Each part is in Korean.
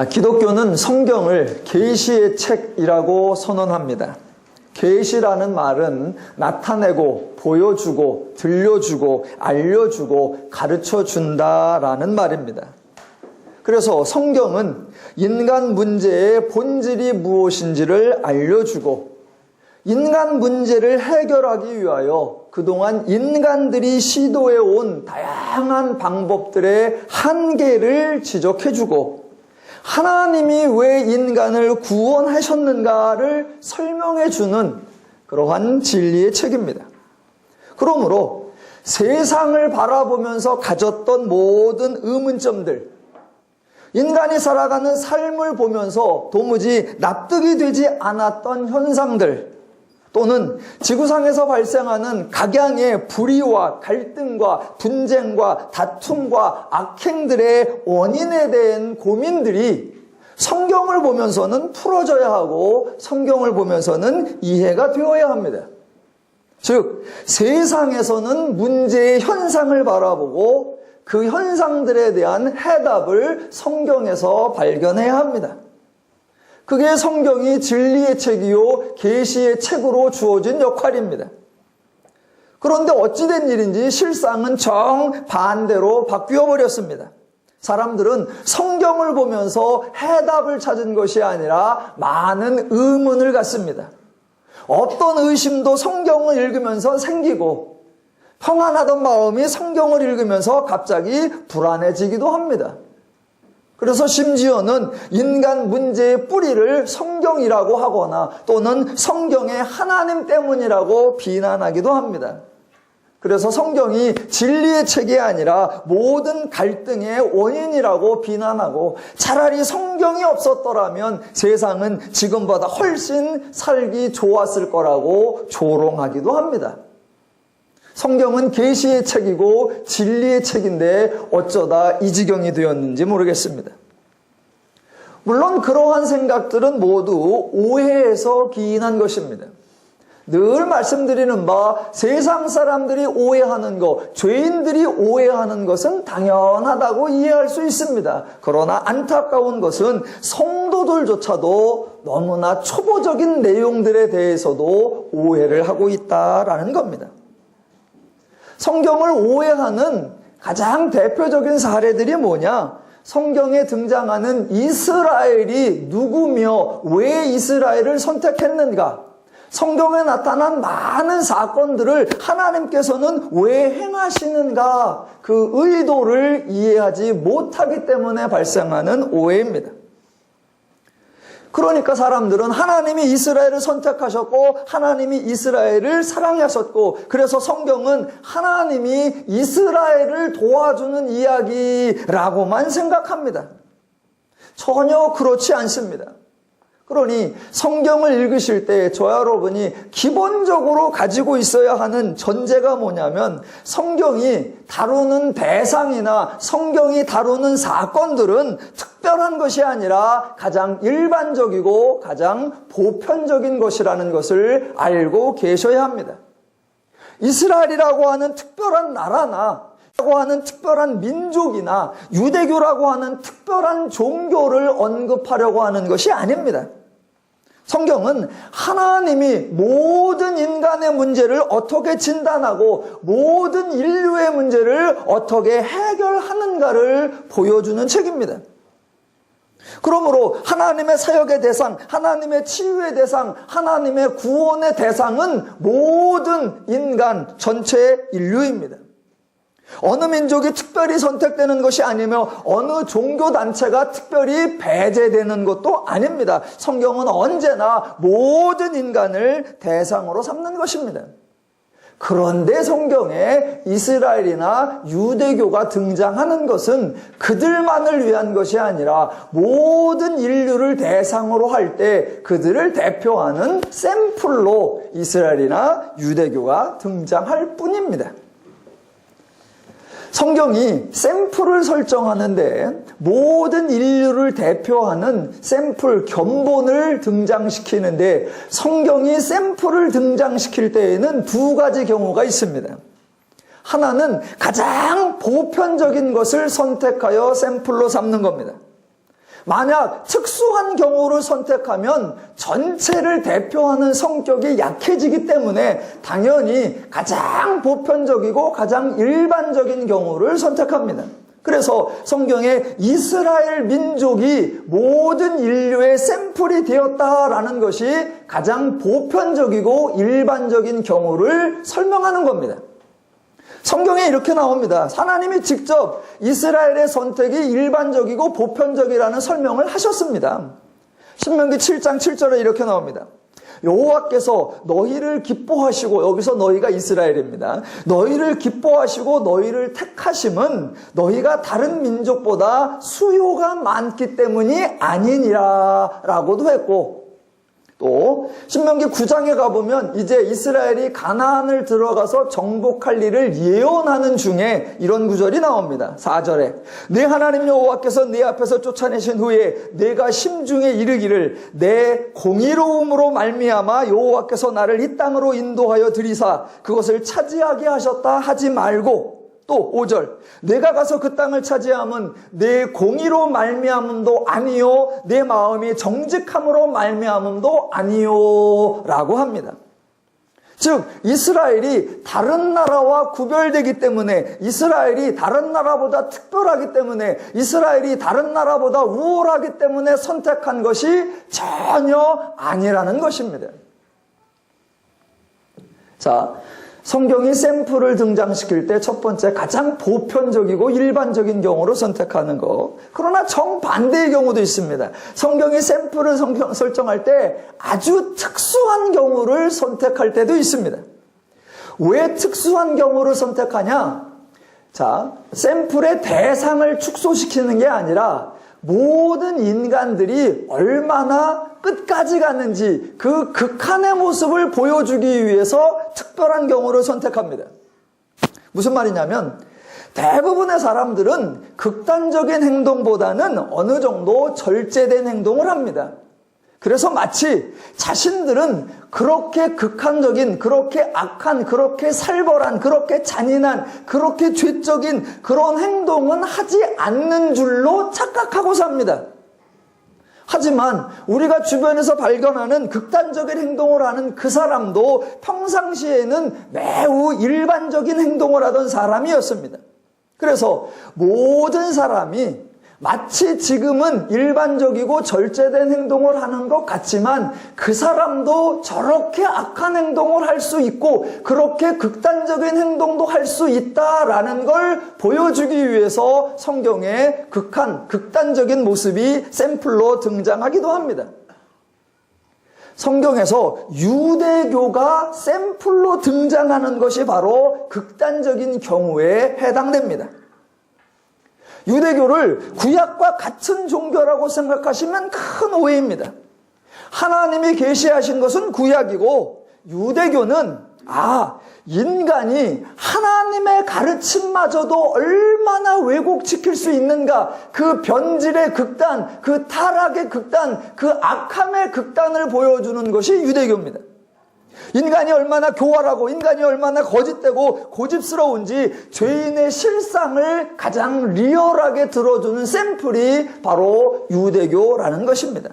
기독교는 성경을 계시의 책이라고 선언합니다. 계시라는 말은 나타내고 보여주고 들려주고 알려주고 가르쳐준다라는 말입니다. 그래서 성경은 인간 문제의 본질이 무엇인지를 알려주고 인간 문제를 해결하기 위하여 그동안 인간들이 시도해온 다양한 방법들의 한계를 지적해주고 하나님이 왜 인간을 구원하셨는가를 설명해주는 그러한 진리의 책입니다. 그러므로 세상을 바라보면서 가졌던 모든 의문점들, 인간이 살아가는 삶을 보면서 도무지 납득이 되지 않았던 현상들, 또는 지구상에서 발생하는 각양의 불의와 갈등과 분쟁과 다툼과 악행들의 원인에 대한 고민들이 성경을 보면서는 풀어져야 하고 성경을 보면서는 이해가 되어야 합니다. 즉, 세상에서는 문제의 현상을 바라보고 그 현상들에 대한 해답을 성경에서 발견해야 합니다. 그게 성경이 진리의 책이요 계시의 책으로 주어진 역할입니다. 그런데 어찌된 일인지 실상은 정반대로 바뀌어 버렸습니다. 사람들은 성경을 보면서 해답을 찾은 것이 아니라 많은 의문을 갖습니다. 어떤 의심도 성경을 읽으면서 생기고 평안하던 마음이 성경을 읽으면서 갑자기 불안해지기도 합니다. 그래서 심지어는 인간 문제의 뿌리를 성경이라고 하거나 또는 성경의 하나님 때문이라고 비난하기도 합니다. 그래서 성경이 진리의 책이 아니라 모든 갈등의 원인이라고 비난하고 차라리 성경이 없었더라면 세상은 지금보다 훨씬 살기 좋았을 거라고 조롱하기도 합니다. 성경은 계시의 책이고 진리의 책인데 어쩌다 이 지경이 되었는지 모르겠습니다. 물론 그러한 생각들은 모두 오해에서 기인한 것입니다. 늘 말씀드리는 바 세상 사람들이 오해하는 것, 죄인들이 오해하는 것은 당연하다고 이해할 수 있습니다. 그러나 안타까운 것은 성도들조차도 너무나 초보적인 내용들에 대해서도 오해를 하고 있다라는 겁니다. 성경을 오해하는 가장 대표적인 사례들이 뭐냐? 성경에 등장하는 이스라엘이 누구며 왜 이스라엘을 선택했는가? 성경에 나타난 많은 사건들을 하나님께서는 왜 행하시는가? 그 의도를 이해하지 못하기 때문에 발생하는 오해입니다. 그러니까 사람들은 하나님이 이스라엘을 선택하셨고 하나님이 이스라엘을 사랑하셨고 그래서 성경은 하나님이 이스라엘을 도와주는 이야기라고만 생각합니다. 전혀 그렇지 않습니다. 그러니 성경을 읽으실 때 저와 여러분이 기본적으로 가지고 있어야 하는 전제가 뭐냐면 성경이 다루는 대상이나 성경이 다루는 사건들은 특별한 것이 아니라 가장 일반적이고 가장 보편적인 것이라는 것을 알고 계셔야 합니다. 이스라엘이라고 하는 특별한 나라나 라고 하는 특별한 민족이나 유대교라고 하는 특별한 종교를 언급하려고 하는 것이 아닙니다. 성경은 하나님이 모든 인간의 문제를 어떻게 진단하고 모든 인류의 문제를 어떻게 해결하는가를 보여주는 책입니다. 그러므로 하나님의 사역의 대상, 하나님의 치유의 대상, 하나님의 구원의 대상은 모든 인간 전체 인류입니다. 어느 민족이 특별히 선택되는 것이 아니며 어느 종교단체가 특별히 배제되는 것도 아닙니다. 성경은 언제나 모든 인간을 대상으로 삼는 것입니다. 그런데 성경에 이스라엘이나 유대교가 등장하는 것은 그들만을 위한 것이 아니라 모든 인류를 대상으로 할 때 그들을 대표하는 샘플로 이스라엘이나 유대교가 등장할 뿐입니다. 성경이 샘플을 설정하는데 모든 인류를 대표하는 샘플 견본을 등장시키는데 성경이 샘플을 등장시킬 때에는 두 가지 경우가 있습니다. 하나는 가장 보편적인 것을 선택하여 샘플로 삼는 겁니다. 만약 특수한 경우를 선택하면 전체를 대표하는 성격이 약해지기 때문에 당연히 가장 보편적이고 가장 일반적인 경우를 선택합니다. 그래서 성경에 이스라엘 민족이 모든 인류의 샘플이 되었다라는 것이 가장 보편적이고 일반적인 경우를 설명하는 겁니다. 성경에 이렇게 나옵니다. 하나님이 직접 이스라엘의 선택이 일반적이고 보편적이라는 설명을 하셨습니다. 신명기 7장 7절에 이렇게 나옵니다. 여호와께서 너희를 기뻐하시고, 여기서 너희가 이스라엘입니다. 너희를 기뻐하시고 너희를 택하심은 너희가 다른 민족보다 수요가 많기 때문이 아니니라 라고도 했고, 또 신명기 9장에 가보면 이제 이스라엘이 가나안을 들어가서 정복할 일을 예언하는 중에 이런 구절이 나옵니다. 4절에 내 하나님 여호와께서 내 앞에서 쫓아내신 후에 내가 심중에 이르기를 내 공의로움으로 말미암아 여호와께서 나를 이 땅으로 인도하여 들이사 그것을 차지하게 하셨다 하지 말고, 또 5절 내가 가서 그 땅을 차지함은 내 공의로 말미암음도 아니요 내 마음이 정직함으로 말미암음도 아니요 라고 합니다. 즉 이스라엘이 다른 나라와 구별되기 때문에, 이스라엘이 다른 나라보다 특별하기 때문에, 이스라엘이 다른 나라보다 우월하기 때문에 선택한 것이 전혀 아니라는 것입니다. 자, 성경이 샘플을 등장시킬 때 첫 번째 가장 보편적이고 일반적인 경우로 선택하는 것. 그러나 정반대의 경우도 있습니다. 성경이 샘플을 설정할 때 아주 특수한 경우를 선택할 때도 있습니다. 왜 특수한 경우를 선택하냐? 자, 샘플의 대상을 축소시키는 게 아니라 모든 인간들이 얼마나 끝까지 갔는지 그 극한의 모습을 보여주기 위해서 특별한 경우를 선택합니다. 무슨 말이냐면 대부분의 사람들은 극단적인 행동보다는 어느 정도 절제된 행동을 합니다. 그래서 마치 자신들은 그렇게 극한적인, 그렇게 악한, 그렇게 살벌한, 그렇게 잔인한, 그렇게 죄적인 그런 행동은 하지 않는 줄로 착각하고 삽니다. 하지만 우리가 주변에서 발견하는 극단적인 행동을 하는 그 사람도 평상시에는 매우 일반적인 행동을 하던 사람이었습니다. 그래서 모든 사람이 마치 지금은 일반적이고 절제된 행동을 하는 것 같지만 그 사람도 저렇게 악한 행동을 할 수 있고 그렇게 극단적인 행동도 할 수 있다라는 걸 보여주기 위해서 성경에 극단적인 모습이 샘플로 등장하기도 합니다. 성경에서 유대교가 샘플로 등장하는 것이 바로 극단적인 경우에 해당됩니다. 유대교를 구약과 같은 종교라고 생각하시면 큰 오해입니다. 하나님이 계시하신 것은 구약이고 유대교는 인간이 하나님의 가르침마저도 얼마나 왜곡시킬 수 있는가, 그 변질의 극단, 그 타락의 극단, 그 악함의 극단을 보여주는 것이 유대교입니다. 인간이 얼마나 교활하고 인간이 얼마나 거짓되고 고집스러운지 죄인의 실상을 가장 리얼하게 들어주는 샘플이 바로 유대교라는 것입니다.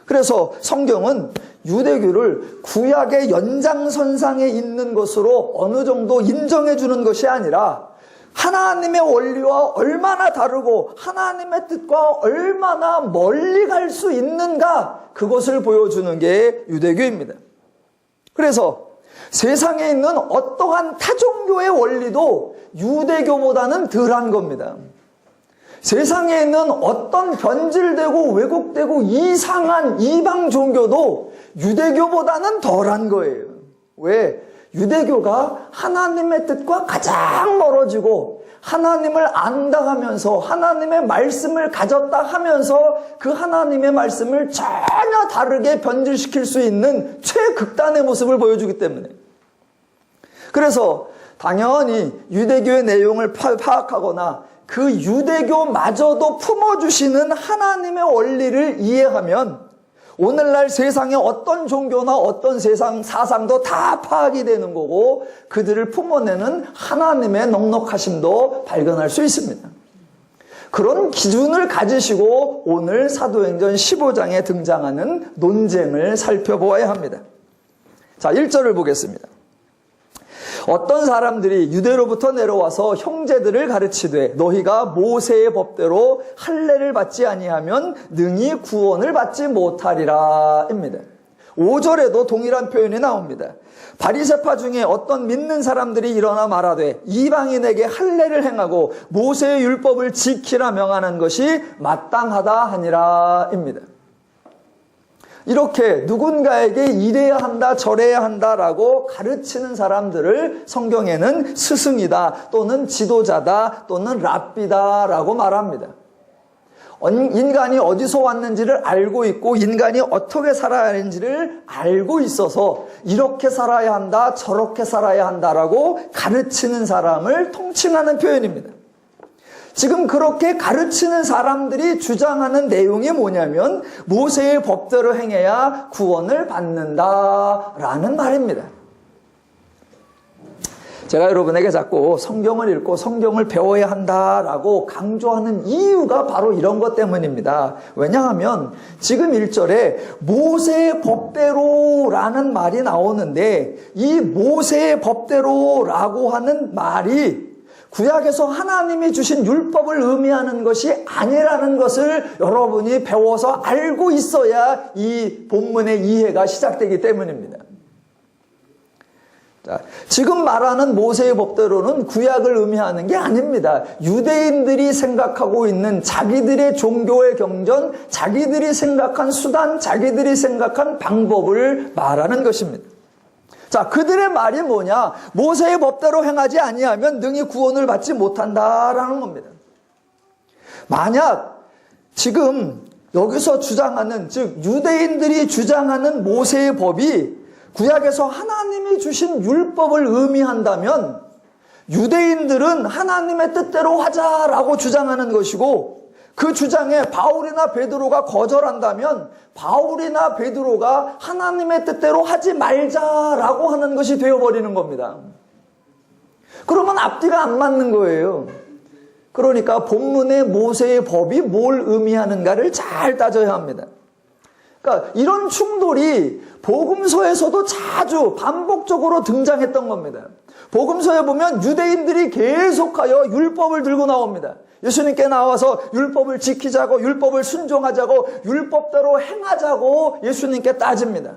그래서 성경은 유대교를 구약의 연장선상에 있는 것으로 어느 정도 인정해 주는 것이 아니라 하나님의 원리와 얼마나 다르고 하나님의 뜻과 얼마나 멀리 갈 수 있는가, 그것을 보여주는 게 유대교입니다. 그래서 세상에 있는 어떠한 타종교의 원리도 유대교보다는 덜한 겁니다. 세상에 있는 어떤 변질되고 왜곡되고 이상한 이방 종교도 유대교보다는 덜한 거예요. 왜? 유대교가 하나님의 뜻과 가장 멀어지고 하나님을 안다 하면서 하나님의 말씀을 가졌다 하면서 그 하나님의 말씀을 전혀 다르게 변질시킬 수 있는 최극단의 모습을 보여주기 때문에, 그래서 당연히 유대교의 내용을 파악하거나 그 유대교마저도 품어주시는 하나님의 원리를 이해하면 오늘날 세상의 어떤 종교나 어떤 세상 사상도 다 파악이 되는 거고 그들을 품어내는 하나님의 넉넉하심도 발견할 수 있습니다. 그런 기준을 가지시고 오늘 사도행전 15장에 등장하는 논쟁을 살펴보아야 합니다. 자, 1절을 보겠습니다. 어떤 사람들이 유대로부터 내려와서 형제들을 가르치되 너희가 모세의 법대로 할례를 받지 아니하면 능히 구원을 받지 못하리라 입니다. 5절에도 동일한 표현이 나옵니다. 바리새파 중에 어떤 믿는 사람들이 일어나 말하되 이방인에게 할례를 행하고 모세의 율법을 지키라 명하는 것이 마땅하다 하니라 입니다. 이렇게 누군가에게 이래야 한다 저래야 한다라고 가르치는 사람들을 성경에는 스승이다 또는 지도자다 또는 랍비다라고 말합니다. 인간이 어디서 왔는지를 알고 있고 인간이 어떻게 살아야 하는지를 알고 있어서 이렇게 살아야 한다 저렇게 살아야 한다라고 가르치는 사람을 통칭하는 표현입니다. 지금 그렇게 가르치는 사람들이 주장하는 내용이 뭐냐면 모세의 법대로 행해야 구원을 받는다라는 말입니다. 제가 여러분에게 자꾸 성경을 읽고 성경을 배워야 한다라고 강조하는 이유가 바로 이런 것 때문입니다. 왜냐하면 지금 1절에 모세의 법대로라는 말이 나오는데 이 모세의 법대로라고 하는 말이 구약에서 하나님이 주신 율법을 의미하는 것이 아니라는 것을 여러분이 배워서 알고 있어야 이 본문의 이해가 시작되기 때문입니다. 자, 지금 말하는 모세의 법대로는 구약을 의미하는 게 아닙니다. 유대인들이 생각하고 있는 자기들의 종교의 경전, 자기들이 생각한 수단, 자기들이 생각한 방법을 말하는 것입니다. 자, 그들의 말이 뭐냐? 모세의 법대로 행하지 아니하면 능히 구원을 받지 못한다라는 겁니다. 만약 지금 여기서 주장하는, 즉 유대인들이 주장하는 모세의 법이 구약에서 하나님이 주신 율법을 의미한다면 유대인들은 하나님의 뜻대로 하자라고 주장하는 것이고 그 주장에 바울이나 베드로가 거절한다면 바울이나 베드로가 하나님의 뜻대로 하지 말자라고 하는 것이 되어버리는 겁니다. 그러면 앞뒤가 안 맞는 거예요. 그러니까 본문의 모세의 법이 뭘 의미하는가를 잘 따져야 합니다. 그러니까 이런 충돌이 복음서에서도 자주 반복적으로 등장했던 겁니다. 복음서에 보면 유대인들이 계속하여 율법을 들고 나옵니다. 예수님께 나와서 율법을 지키자고 율법을 순종하자고 율법대로 행하자고 예수님께 따집니다.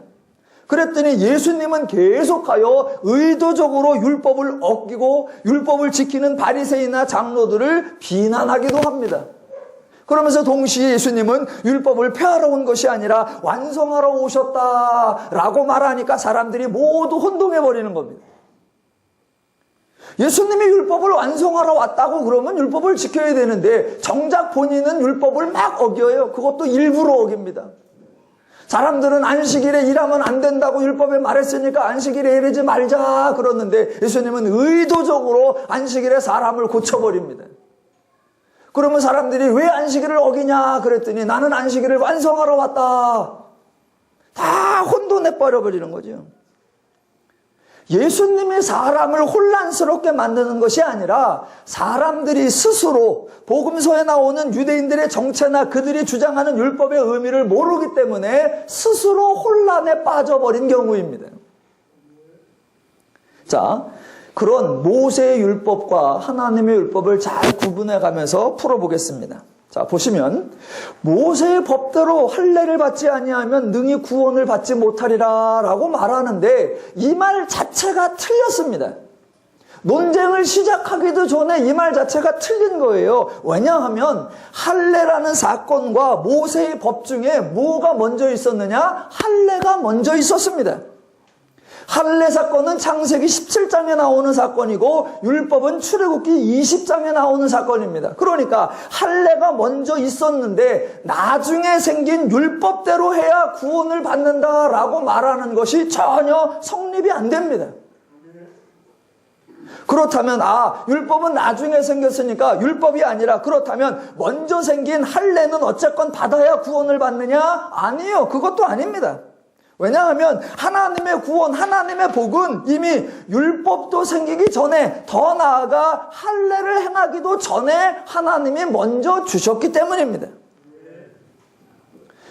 그랬더니 예수님은 계속하여 의도적으로 율법을 어기고 율법을 지키는 바리새인이나 장로들을 비난하기도 합니다. 그러면서 동시에 예수님은 율법을 폐하러 온 것이 아니라 완성하러 오셨다라고 말하니까 사람들이 모두 혼동해버리는 겁니다. 예수님이 율법을 완성하러 왔다고 그러면 율법을 지켜야 되는데 정작 본인은 율법을 막 어겨요. 그것도 일부러 어깁니다. 사람들은 안식일에 일하면 안 된다고 율법에 말했으니까 안식일에 일하지 말자 그러는데 예수님은 의도적으로 안식일에 사람을 고쳐버립니다. 그러면 사람들이 왜 안식일을 어기냐 그랬더니 나는 안식일을 완성하러 왔다. 다 혼돈해버려버리는 거죠. 예수님이 사람을 혼란스럽게 만드는 것이 아니라 사람들이 스스로 복음서에 나오는 유대인들의 정체나 그들이 주장하는 율법의 의미를 모르기 때문에 스스로 혼란에 빠져버린 경우입니다. 자, 그런 모세의 율법과 하나님의 율법을 잘 구분해 가면서 풀어보겠습니다. 자, 보시면 모세의 법대로 할례를 받지 아니하면 능히 구원을 받지 못하리라 라고 말하는데 이 말 자체가 틀렸습니다. 논쟁을 시작하기도 전에 이 말 자체가 틀린 거예요. 왜냐하면 할례라는 사건과 모세의 법 중에 뭐가 먼저 있었느냐? 할례가 먼저 있었습니다. 할례 사건은 창세기 17장에 나오는 사건이고 율법은 출애굽기 20장에 나오는 사건입니다. 그러니까 할례가 먼저 있었는데 나중에 생긴 율법대로 해야 구원을 받는다라고 말하는 것이 전혀 성립이 안 됩니다. 그렇다면 율법은 나중에 생겼으니까 율법이 아니라 그렇다면 먼저 생긴 할례는 어쨌건 받아야 구원을 받느냐? 아니요. 그것도 아닙니다. 왜냐하면 하나님의 구원, 하나님의 복은 이미 율법도 생기기 전에, 더 나아가 할례를 행하기도 전에 하나님이 먼저 주셨기 때문입니다.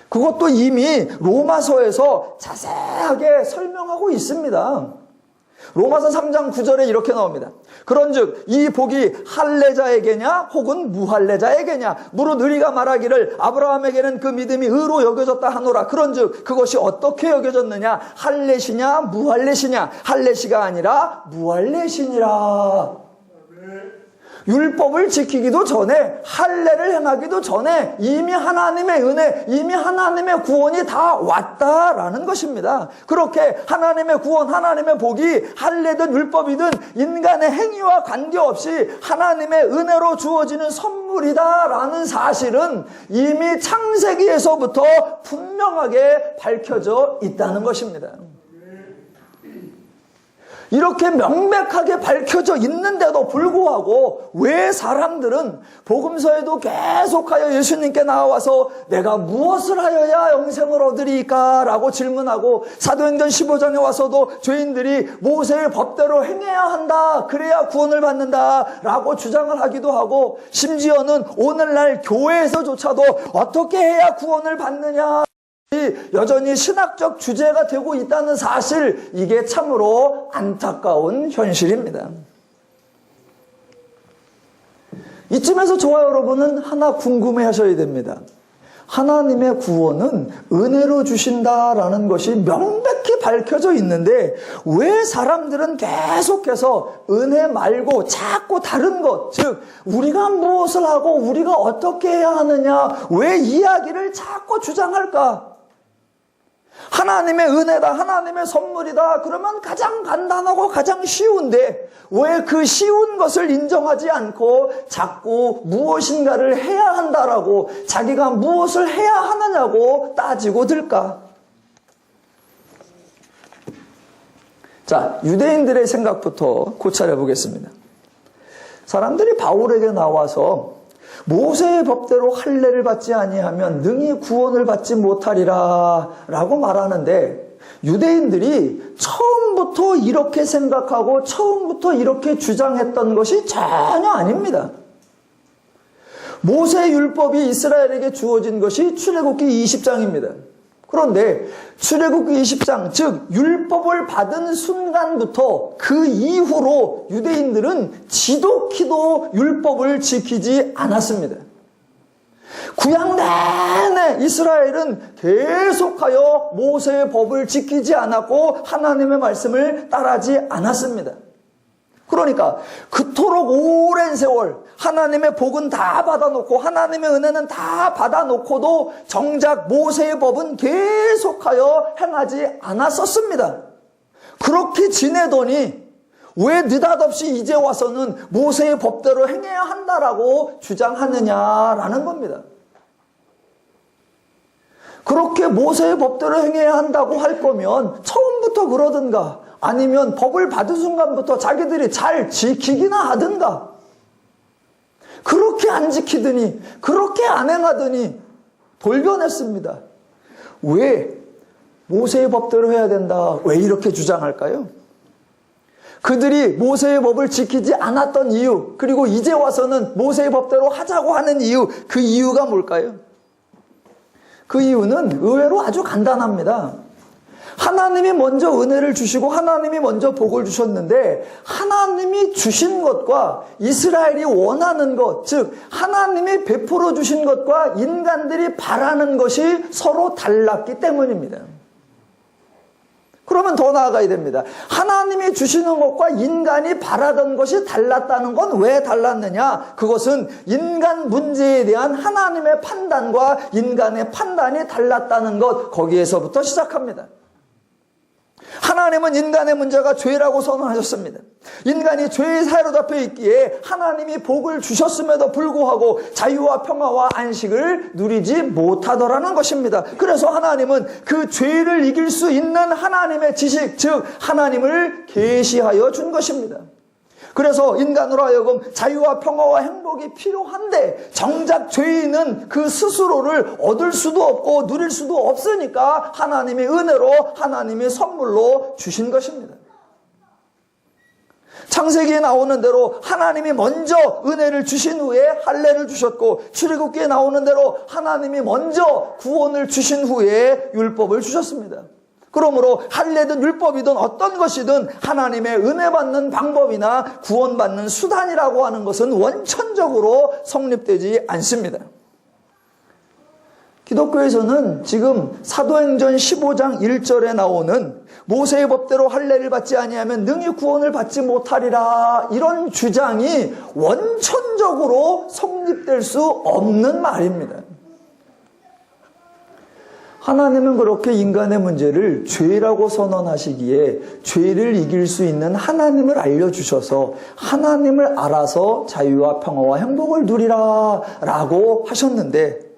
그것도 이미 로마서에서 자세하게 설명하고 있습니다. 로마서 3장 9절에 이렇게 나옵니다. 그런즉 이 복이 할례자에게냐 혹은 무할례자에게냐, 무릇 의리가 말하기를 아브라함에게는 그 믿음이 의로 여겨졌다 하노라. 그런즉 그것이 어떻게 여겨졌느냐, 할례시냐 무할례시냐, 할례시가 아니라 무할례시니라. 율법을 지키기도 전에, 할례를 행하기도 전에 이미 하나님의 은혜, 이미 하나님의 구원이 다 왔다라는 것입니다. 그렇게 하나님의 구원, 하나님의 복이 할례든 율법이든 인간의 행위와 관계없이 하나님의 은혜로 주어지는 선물이다라는 사실은 이미 창세기에서부터 분명하게 밝혀져 있다는 것입니다. 이렇게 명백하게 밝혀져 있는데도 불구하고 왜 사람들은 복음서에도 계속하여 예수님께 나와서 내가 무엇을 하여야 영생을 얻으리까? 라고 질문하고, 사도행전 15장에 와서도 죄인들이 모세의 법대로 행해야 한다, 그래야 구원을 받는다 라고 주장을 하기도 하고, 심지어는 오늘날 교회에서조차도 어떻게 해야 구원을 받느냐, 여전히 신학적 주제가 되고 있다는 사실, 이게 참으로 안타까운 현실입니다. 이쯤에서 저와 여러분은 하나 궁금해 하셔야 됩니다. 하나님의 구원은 은혜로 주신다라는 것이 명백히 밝혀져 있는데 왜 사람들은 계속해서 은혜 말고 자꾸 다른 것, 즉 우리가 무엇을 하고 우리가 어떻게 해야 하느냐, 왜 이야기를 자꾸 주장할까? 하나님의 은혜다, 하나님의 선물이다, 그러면 가장 간단하고 가장 쉬운데 왜 그 쉬운 것을 인정하지 않고 자꾸 무엇인가를 해야 한다라고, 자기가 무엇을 해야 하느냐고 따지고 들까? 자, 유대인들의 생각부터 고찰해 보겠습니다. 사람들이 바울에게 나와서 모세의 법대로 할례를 받지 아니하면 능히 구원을 받지 못하리라 라고 말하는데, 유대인들이 처음부터 이렇게 생각하고 처음부터 이렇게 주장했던 것이 전혀 아닙니다. 모세 율법이 이스라엘에게 주어진 것이 출애굽기 20장입니다. 그런데 출애굽기 20장, 즉 율법을 받은 순간부터 그 이후로 유대인들은 지독히도 율법을 지키지 않았습니다. 구약 내내 이스라엘은 계속하여 모세의 법을 지키지 않았고 하나님의 말씀을 따르지 않았습니다. 그러니까 그토록 오랜 세월 하나님의 복은 다 받아놓고 하나님의 은혜는 다 받아놓고도 정작 모세의 법은 계속하여 행하지 않았었습니다. 그렇게 지내더니 왜 느닷없이 이제 와서는 모세의 법대로 행해야 한다라고 주장하느냐라는 겁니다. 그렇게 모세의 법대로 행해야 한다고 할 거면 처음부터 그러든가, 아니면 법을 받은 순간부터 자기들이 잘 지키기나 하든가, 그렇게 안 지키더니 그렇게 안 행하더니 돌변했습니다. 왜 모세의 법대로 해야 된다, 왜 이렇게 주장할까요? 그들이 모세의 법을 지키지 않았던 이유, 그리고 이제 와서는 모세의 법대로 하자고 하는 이유, 그 이유가 뭘까요? 그 이유는 의외로 아주 간단합니다. 하나님이 먼저 은혜를 주시고 하나님이 먼저 복을 주셨는데, 하나님이 주신 것과 이스라엘이 원하는 것, 즉 하나님이 베풀어 주신 것과 인간들이 바라는 것이 서로 달랐기 때문입니다. 그러면 더 나아가야 됩니다. 하나님이 주시는 것과 인간이 바라던 것이 달랐다는 건 왜 달랐느냐? 그것은 인간 문제에 대한 하나님의 판단과 인간의 판단이 달랐다는 것, 거기에서부터 시작합니다. 하나님은 인간의 문제가 죄라고 선언하셨습니다. 인간이 죄에 사로잡혀 있기에 하나님이 복을 주셨음에도 불구하고 자유와 평화와 안식을 누리지 못하더라는 것입니다. 그래서 하나님은 그 죄를 이길 수 있는 하나님의 지식, 즉 하나님을 계시하여 준 것입니다. 그래서 인간으로 하여금 자유와 평화와 행복이 필요한데 정작 죄인은 그 스스로를 얻을 수도 없고 누릴 수도 없으니까 하나님의 은혜로 하나님의 선물로 주신 것입니다. 창세기에 나오는 대로 하나님이 먼저 은혜를 주신 후에 할례를 주셨고, 출애굽기에 나오는 대로 하나님이 먼저 구원을 주신 후에 율법을 주셨습니다. 그러므로 할례든 율법이든 어떤 것이든 하나님의 은혜 받는 방법이나 구원받는 수단이라고 하는 것은 원천적으로 성립되지 않습니다. 기독교에서는 지금 사도행전 15장 1절에 나오는 모세의 법대로 할례를 받지 아니하면 능히 구원을 받지 못하리라, 이런 주장이 원천적으로 성립될 수 없는 말입니다. 하나님은 그렇게 인간의 문제를 죄라고 선언하시기에 죄를 이길 수 있는 하나님을 알려주셔서 하나님을 알아서 자유와 평화와 행복을 누리라 라고 하셨는데,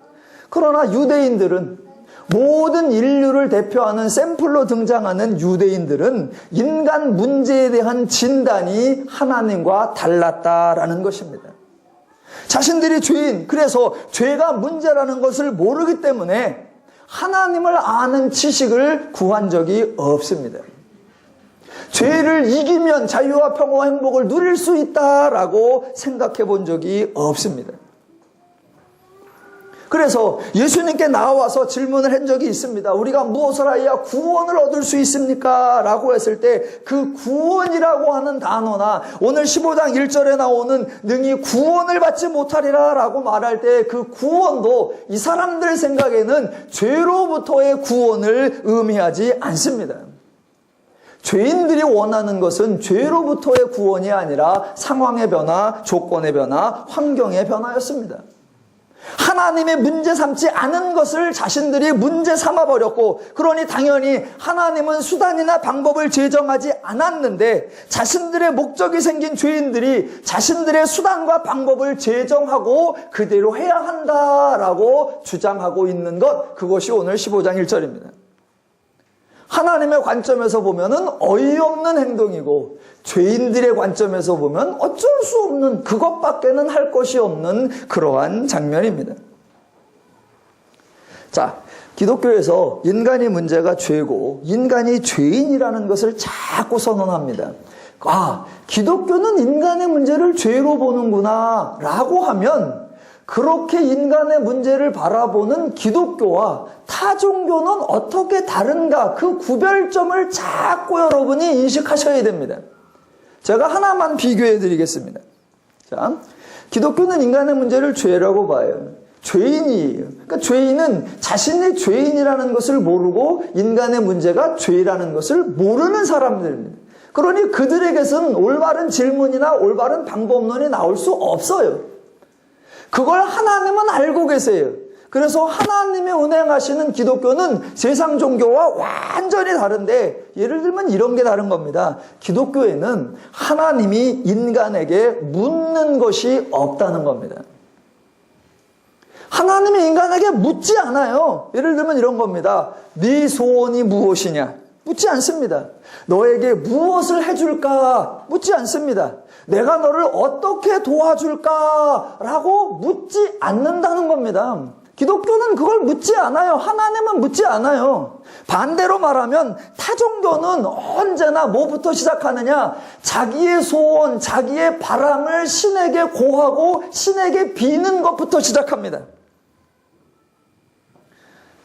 그러나 유대인들은, 모든 인류를 대표하는 샘플로 등장하는 유대인들은 인간 문제에 대한 진단이 하나님과 달랐다라는 것입니다. 자신들이 죄인, 그래서 죄가 문제라는 것을 모르기 때문에 하나님을 아는 지식을 구한 적이 없습니다. 죄를 이기면 자유와 평화와 행복을 누릴 수 있다라고 생각해 본 적이 없습니다. 그래서 예수님께 나와서 질문을 한 적이 있습니다. 우리가 무엇을 하여야 구원을 얻을 수 있습니까? 라고 했을 때 그 구원이라고 하는 단어나 오늘 15장 1절에 나오는 능히 구원을 받지 못하리라 라고 말할 때 그 구원도 이 사람들 생각에는 죄로부터의 구원을 의미하지 않습니다. 죄인들이 원하는 것은 죄로부터의 구원이 아니라 상황의 변화, 조건의 변화, 환경의 변화였습니다. 하나님의 문제 삼지 않은 것을 자신들이 문제 삼아버렸고, 그러니 당연히 하나님은 수단이나 방법을 제정하지 않았는데 자신들의 목적이 생긴 죄인들이 자신들의 수단과 방법을 제정하고 그대로 해야 한다라고 주장하고 있는 것, 그것이 오늘 15장 1절입니다. 하나님의 관점에서 보면은 어이없는 행동이고, 죄인들의 관점에서 보면 어쩔 수 없는, 그것밖에는 할 것이 없는 그러한 장면입니다. 자, 기독교에서 인간의 문제가 죄고 인간이 죄인이라는 것을 자꾸 선언합니다. 아, 기독교는 인간의 문제를 죄로 보는구나 라고 하면, 그렇게 인간의 문제를 바라보는 기독교와 타 종교는 어떻게 다른가, 그 구별점을 자꾸 여러분이 인식하셔야 됩니다. 제가 하나만 비교해 드리겠습니다. 자, 기독교는 인간의 문제를 죄라고 봐요. 죄인이에요. 그러니까 죄인은 자신이 죄인이라는 것을 모르고 인간의 문제가 죄라는 것을 모르는 사람들입니다. 그러니 그들에게서는 올바른 질문이나 올바른 방법론이 나올 수 없어요. 그걸 하나님은 알고 계세요. 그래서 하나님의 운행하시는 기독교는 세상 종교와 완전히 다른데, 예를 들면 이런 게 다른 겁니다. 기독교에는 하나님이 인간에게 묻는 것이 없다는 겁니다. 하나님이 인간에게 묻지 않아요. 예를 들면 이런 겁니다. 네 소원이 무엇이냐? 묻지 않습니다. 너에게 무엇을 해줄까? 묻지 않습니다. 내가 너를 어떻게 도와줄까? 라고 묻지 않는다는 겁니다. 기독교는 그걸 묻지 않아요. 하나님은 묻지 않아요. 반대로 말하면 타종교는 언제나 뭐부터 시작하느냐? 자기의 소원, 자기의 바람을 신에게 고하고 신에게 비는 것부터 시작합니다.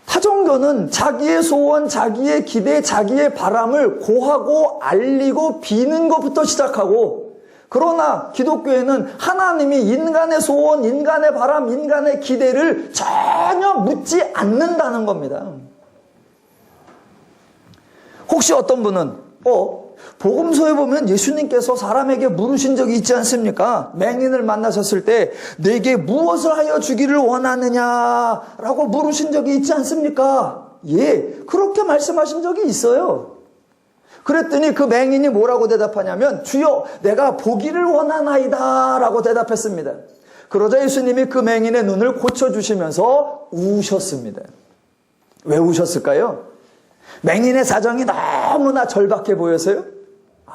타종교는 자기의 소원, 자기의 기대, 자기의 바람을 고하고 알리고 비는 것부터 시작하고, 그러나 기독교에는 하나님이 인간의 소원, 인간의 바람, 인간의 기대를 전혀 묻지 않는다는 겁니다. 혹시 어떤 분은 복음서에 보면 예수님께서 사람에게 물으신 적이 있지 않습니까? 맹인을 만나셨을 때 내게 무엇을 하여 주기를 원하느냐라고 물으신 적이 있지 않습니까? 예, 그렇게 말씀하신 적이 있어요. 그랬더니 그 맹인이 뭐라고 대답하냐면, 주여 내가 보기를 원하나이다 라고 대답했습니다. 그러자 예수님이 그 맹인의 눈을 고쳐주시면서 우셨습니다. 왜 우셨을까요? 맹인의 사정이 너무나 절박해 보여서요?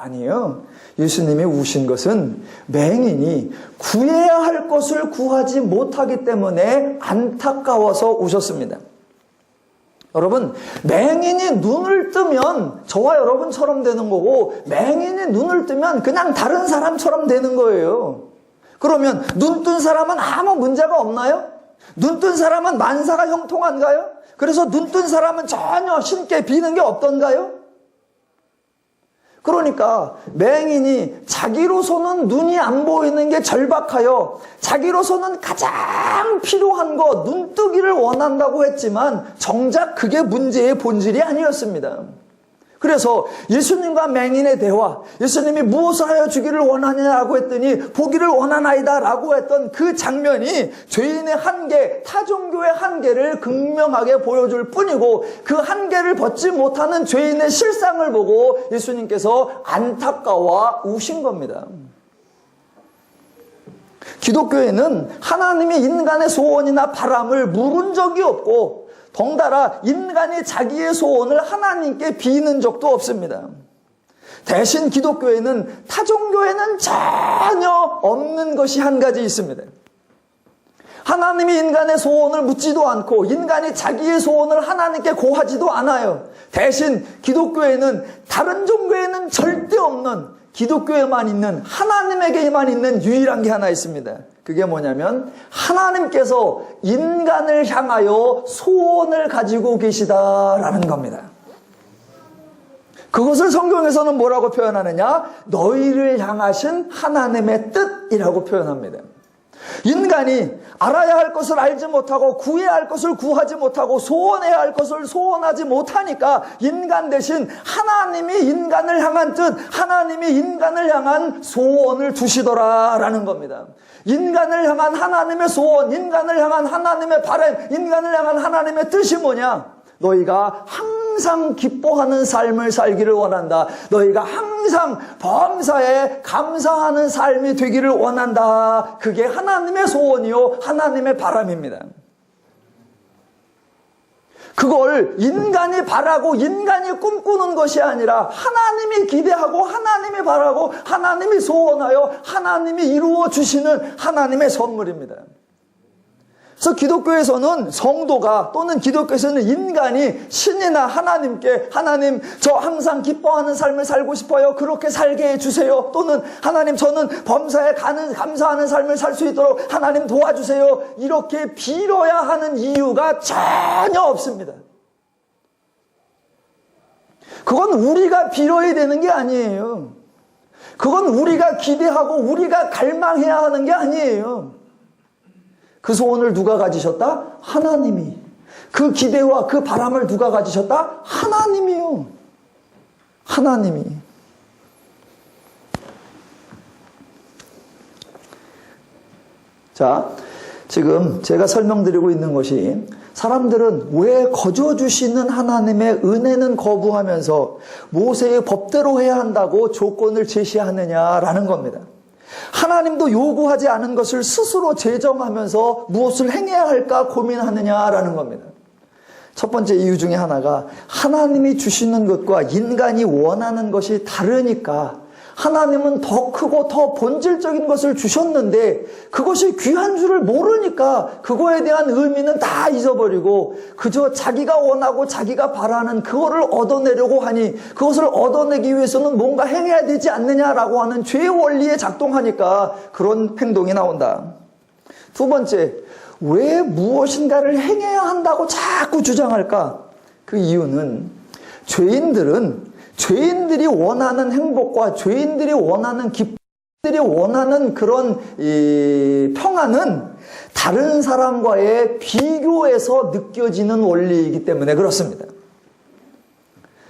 아니에요. 예수님이 우신 것은 맹인이 구해야 할 것을 구하지 못하기 때문에 안타까워서 우셨습니다. 여러분, 맹인이 눈을 뜨면 저와 여러분처럼 되는 거고, 맹인이 눈을 뜨면 그냥 다른 사람처럼 되는 거예요. 그러면 눈 뜬 사람은 아무 문제가 없나요? 눈 뜬 사람은 만사가 형통한가요? 그래서 눈 뜬 사람은 전혀 신께 비는 게 없던가요? 그러니까 맹인이 자기로서는 눈이 안 보이는 게 절박하여 자기로서는 가장 필요한 거 눈뜨기를 원한다고 했지만 정작 그게 문제의 본질이 아니었습니다. 그래서 예수님과 맹인의 대화, 예수님이 무엇을 하여 주기를 원하냐고 했더니 보기를 원하나이다 라고 했던 그 장면이 죄인의 한계, 타종교의 한계를 극명하게 보여줄 뿐이고, 그 한계를 벗지 못하는 죄인의 실상을 보고 예수님께서 안타까워 우신 겁니다. 기독교에는 하나님이 인간의 소원이나 바람을 물은 적이 없고, 덩달아 인간이 자기의 소원을 하나님께 비는 적도 없습니다. 대신 기독교에는 타종교에는 전혀 없는 것이 한 가지 있습니다. 하나님이 인간의 소원을 묻지도 않고 인간이 자기의 소원을 하나님께 고하지도 않아요. 대신 기독교에는 다른 종교에는 절대 없는, 기독교에만 있는, 하나님에게만 있는 유일한 게 하나 있습니다. 그게 뭐냐면 하나님께서 인간을 향하여 소원을 가지고 계시다라는 겁니다. 그것을 성경에서는 뭐라고 표현하느냐? 너희를 향하신 하나님의 뜻이라고 표현합니다. 인간이 알아야 할 것을 알지 못하고 구해야 할 것을 구하지 못하고 소원해야 할 것을 소원하지 못하니까 인간 대신 하나님이 인간을 향한 뜻, 하나님이 인간을 향한 소원을 두시더라라는 겁니다. 인간을 향한 하나님의 소원, 인간을 향한 하나님의 바람, 인간을 향한 하나님의 뜻이 뭐냐? 너희가 항상 기뻐하는 삶을 살기를 원한다. 너희가 항상 범사에 감사하는 삶이 되기를 원한다. 그게 하나님의 소원이요, 하나님의 바람입니다. 그걸 인간이 바라고 인간이 꿈꾸는 것이 아니라 하나님이 기대하고 하나님이 바라고 하나님이 소원하여 하나님이 이루어 주시는 하나님의 선물입니다. 그래서 기독교에서는 성도가 또는 기독교에서는 인간이 신이나 하나님께 하나님 저 항상 기뻐하는 삶을 살고 싶어요. 그렇게 살게 해주세요. 또는 하나님 저는 범사에 감사하는 삶을 살 수 있도록 하나님 도와주세요. 이렇게 빌어야 하는 이유가 전혀 없습니다. 그건 우리가 빌어야 되는 게 아니에요. 그건 우리가 기대하고 우리가 갈망해야 하는 게 아니에요. 그 소원을 누가 가지셨다? 하나님이. 그 기대와 그 바람을 누가 가지셨다? 하나님이요. 하나님이. 자, 지금 제가 설명드리고 있는 것이 사람들은 왜 거저주시는 하나님의 은혜는 거부하면서 모세의 법대로 해야 한다고 조건을 제시하느냐라는 겁니다. 하나님도 요구하지 않은 것을 스스로 제정하면서 무엇을 행해야 할까 고민하느냐라는 겁니다. 첫 번째 이유 중에 하나가 하나님이 주시는 것과 인간이 원하는 것이 다르니까 하나님은 더 크고 더 본질적인 것을 주셨는데 그것이 귀한 줄을 모르니까 그거에 대한 의미는 다 잊어버리고 그저 자기가 원하고 자기가 바라는 그거를 얻어내려고 하니 그것을 얻어내기 위해서는 뭔가 행해야 되지 않느냐라고 하는 죄의 원리에 작동하니까 그런 행동이 나온다. 두 번째, 왜 무엇인가를 행해야 한다고 자꾸 주장할까? 그 이유는 죄인들이 원하는 행복과 죄인들이 원하는 기쁨들이 원하는 그런 평안은 다른 사람과의 비교에서 느껴지는 원리이기 때문에 그렇습니다.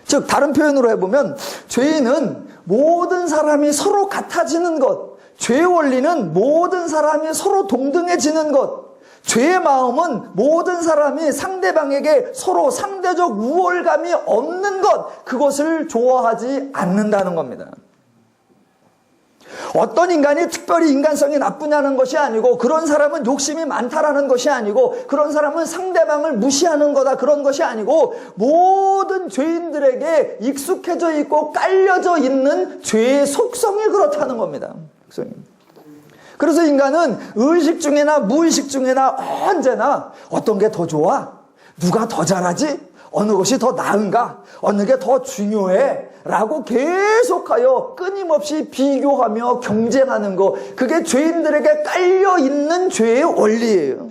즉 다른 표현으로 해보면 죄인은 모든 사람이 서로 같아지는 것, 죄의 원리는 모든 사람이 서로 동등해지는 것, 죄의 마음은 모든 사람이 상대방에게 서로 상대적 우월감이 없는 것, 그것을 좋아하지 않는다는 겁니다. 어떤 인간이 특별히 인간성이 나쁘냐는 것이 아니고, 그런 사람은 욕심이 많다라는 것이 아니고, 그런 사람은 상대방을 무시하는 거다 그런 것이 아니고, 모든 죄인들에게 익숙해져 있고 깔려져 있는 죄의 속성이 그렇다는 겁니다. 그래서 인간은 의식 중이나 무의식 중이나 언제나 어떤 게 더 좋아? 누가 더 잘하지? 어느 것이 더 나은가? 어느 게 더 중요해? 라고 계속하여 끊임없이 비교하며 경쟁하는 것, 그게 죄인들에게 깔려있는 죄의 원리예요.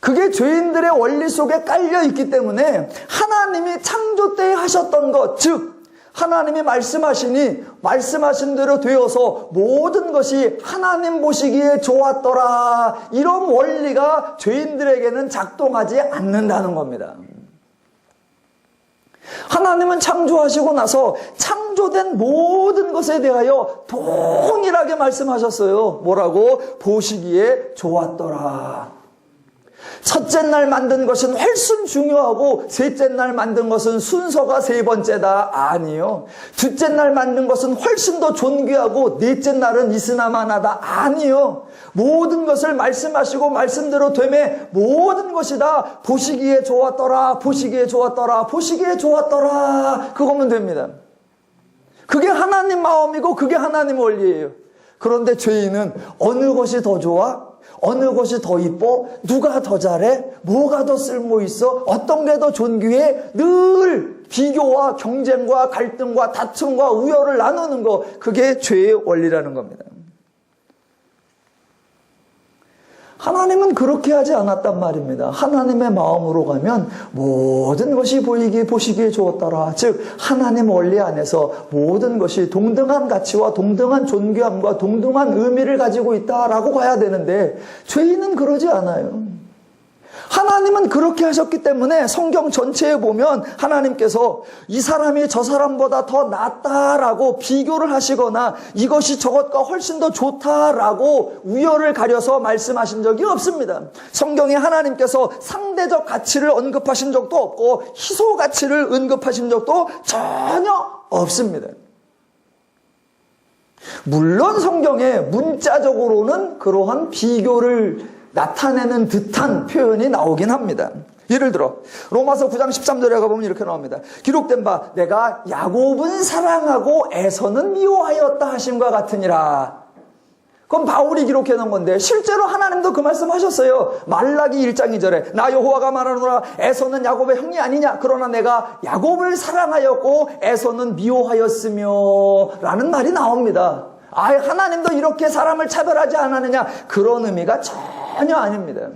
그게 죄인들의 원리 속에 깔려있기 때문에 하나님이 창조 때 하셨던 것, 즉 하나님이 말씀하시니 말씀하신 대로 되어서 모든 것이 하나님 보시기에 좋았더라, 이런 원리가 죄인들에게는 작동하지 않는다는 겁니다. 하나님은 창조하시고 나서 창조된 모든 것에 대하여 동일하게 말씀하셨어요. 뭐라고? 보시기에 좋았더라. 첫째 날 만든 것은 훨씬 중요하고 셋째 날 만든 것은 순서가 세 번째다. 아니요. 둘째 날 만든 것은 훨씬 더 존귀하고 넷째 날은 이스나마나다. 아니요. 모든 것을 말씀하시고 말씀대로 되매 모든 것이 다 보시기에 좋았더라, 보시기에 좋았더라, 보시기에 좋았더라, 그거면 됩니다. 그게 하나님 마음이고 그게 하나님 원리예요. 그런데 죄인은 어느 것이 더 좋아? 어느 것이 더 이뻐? 누가 더 잘해? 뭐가 더 쓸모 있어? 어떤 게 더 존귀해? 늘 비교와 경쟁과 갈등과 다툼과 우열을 나누는 거, 그게 죄의 원리라는 겁니다. 하나님은 그렇게 하지 않았단 말입니다. 하나님의 마음으로 가면 모든 것이 보시기에 좋았더라. 즉 하나님 원리 안에서 모든 것이 동등한 가치와 동등한 존귀함과 동등한 의미를 가지고 있다라고 가야 되는데, 죄인은 그러지 않아요. 하나님은 그렇게 하셨기 때문에 성경 전체에 보면 하나님께서 이 사람이 저 사람보다 더 낫다라고 비교를 하시거나 이것이 저것과 훨씬 더 좋다라고 우열을 가려서 말씀하신 적이 없습니다. 성경에 하나님께서 상대적 가치를 언급하신 적도 없고 희소 가치를 언급하신 적도 전혀 없습니다. 물론 성경에 문자적으로는 그러한 비교를 나타내는 듯한 표현이 나오긴 합니다. 예를 들어 로마서 9장 13절에 가보면 이렇게 나옵니다. 기록된 바 내가 야곱은 사랑하고 에서는 미워하였다 하심과 같으니라. 그건 바울이 기록해 놓은 건데 실제로 하나님도 그 말씀 하셨어요. 말라기 1장 2절에 나 여호와가 말하노라 에서는 야곱의 형이 아니냐, 그러나 내가 야곱을 사랑하였고 에서는 미워하였으며 라는 말이 나옵니다. 하나님도 이렇게 사람을 차별하지 않았느냐, 그런 의미가 전혀 아닙니다.